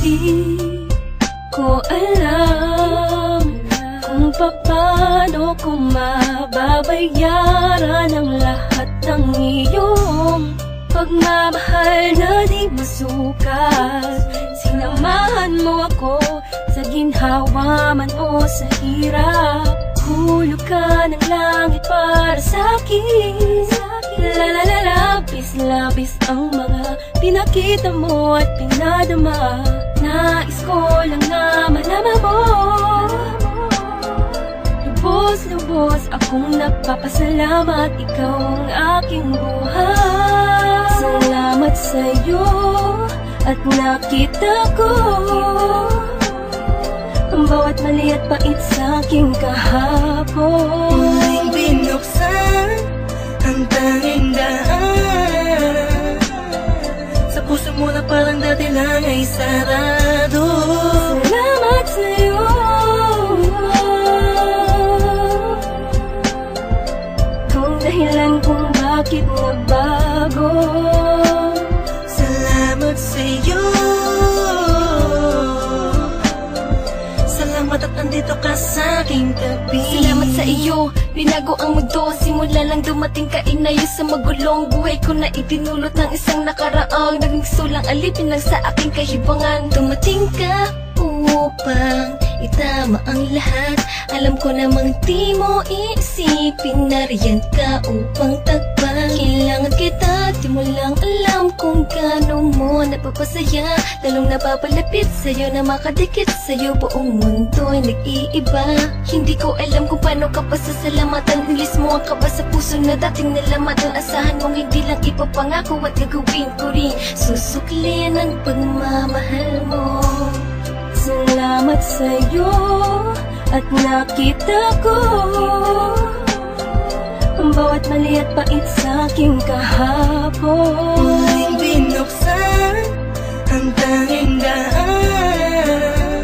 Di ko alam kung paano ko mababayaran ang lahat ng iyong pagmamahal na di masukat. Sinamahan mo ako sa ginhawa man o sa hirap. Hulog ka ng langit para sa'kin. Labis ang mga pinakita mo at pinadama. Nais ko lang na malaman mo. Lubos akong nagpapasalamat, ikaw ang aking buhay. Salamat sa'yo at nakita ko ang bawat mali at pait sa aking kahapon. Muling binuksan ang tanging daan sa puso mo na parang dati lang ay sarado. Salamat sa'yo, kung dahilan kung bakit nabago. Salamat sa'yo, salamat at andito ka sa aking tabi. Salamat sa iyo, binago ang mundo. Simula lang dumating ka, inayos sa magulong buhay ko na itinulot ng isang nakaraang naging sulang alipin lang sa aking kahibangan. Dumating ka upang itama ang lahat. Alam ko namang di mo iisipin, nariyan ka upang tagpan. Kailangan kita, di mo lang alam kung gaano mo napapasaya. Lalong napapalapit sa'yo na makadikit sa'yo, buong mundo'y nag-iiba. Hindi ko alam kung paano ka pasasalamatan. Ilis mo ang kaba sa puso na dating nalamatan. Asahan mong hindi lang ipapangako at gagawin ko rin. Susuklin ang pagmamahal mo. Salamat sa'yo at nakita ko ang bawat mali at pait sa aking kahapon. Muling binuksan ang tanging daan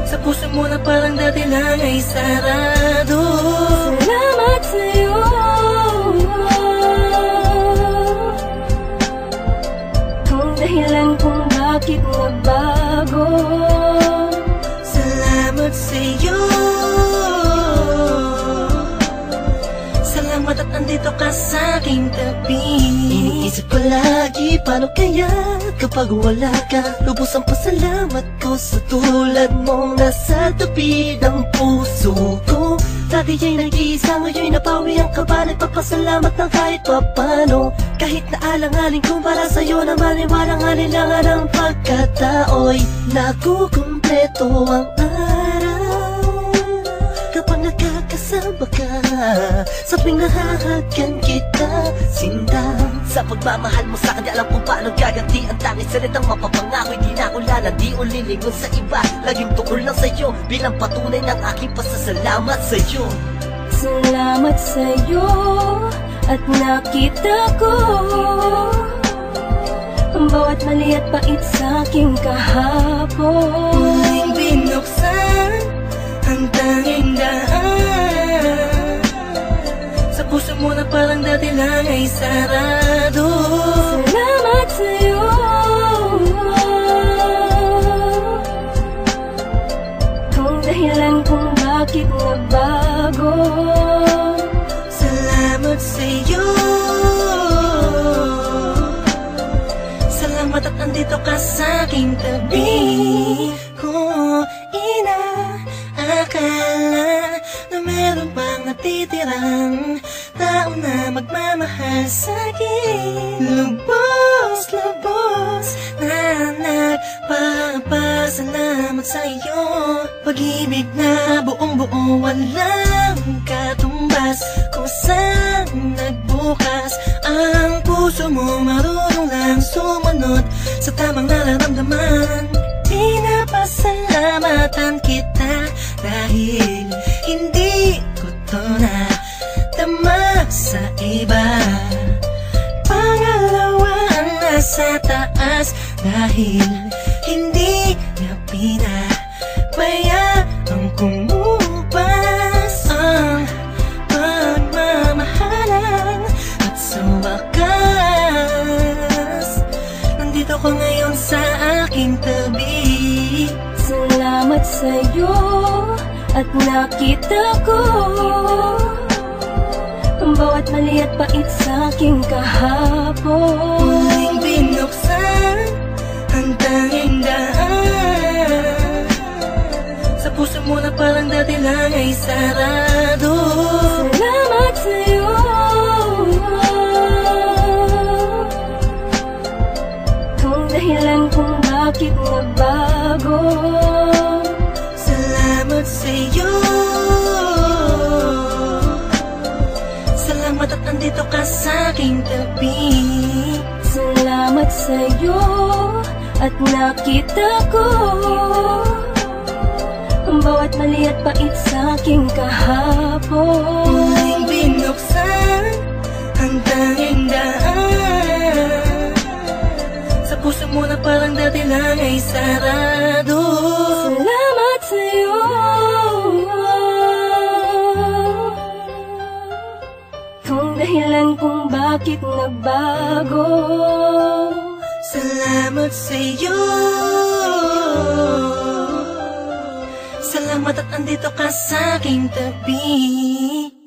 sa puso mo na parang dati lang ay sarado. Salamat sa'yo, kung dahilan kung bakit nabago. Salamat sa'yo, salamat at andito ka sa aking tabi. Iniisip ko lagi, paano kaya kapag wala ka? Lubos ang pasalamat ko sa tulad mong nasa tabi ng puso ko. Dati ay nag-iisa, ngayon'y napawi ang kaba. Nagpapasalamat ng kahit papano. Kahit na alang-aling kung para sa'yo naman ay walang alinlangan ang pagkatao'y nakukumpleto ang araw kapag nakakasama ka. Sa tuwing nahahagkan kita, sinta sa pagmamahal mo sa'kin, di alam kung paano gaganti ang tanging salitang mapapangako. Hindi na ako lalandi o lilingon sa iba. Laging tukol lang sa'yo bilang patunay ng aking pasasalamat sa'yo. Salamat sa'yo at nakita ko ang bawat mali at pait sa aking kahapon. Muling binuksan ang tanging daan sa puso mo na parang dati lang ay sarado. Salamat sa'yo, kung dahilan kung bakit nabago. Salamat sa'yo, salamat at andito ka sa aking tabi. Kung inaakala na meron pang natitirang tao na magmamahal sa'kin, lubos na nagpapasalamat sa'yo. Pag-ibig na buong-buo, walang katumbas. Kung saan nagbukas ang puso mo, marunong lang sumunod sa tamang nararamdaman. Pinapasalamatan kita dahil hindi ko to na tama sa iba. Pangalawa ang nasa taas dahil hindi niya pinabayaan kumupas ang pagmamahalan. At sa wakas, nandito ko ngayon sa aking tabi. at nakita ko ang bawat mali at pait sa aking kahapon. Muling binuksan ang tanging daan, sa puso mo na parang dati lang ay sarado. Salamat sa'yo, kung dahilan kung bakit nagbago. Salamat sa'yo, salamat at nandito ka sa aking tabi. Salamat sa'yo at nakita ko ang bawat mali at pait sa aking kahapon. Muling binuksan ang tanging daan, sa puso mo na parang dati lang ay sarado. Salamat sa'yo, kung dahilan kung bakit nagbago. Salamat sa'yo, salamat at andito ka sa aking tabi.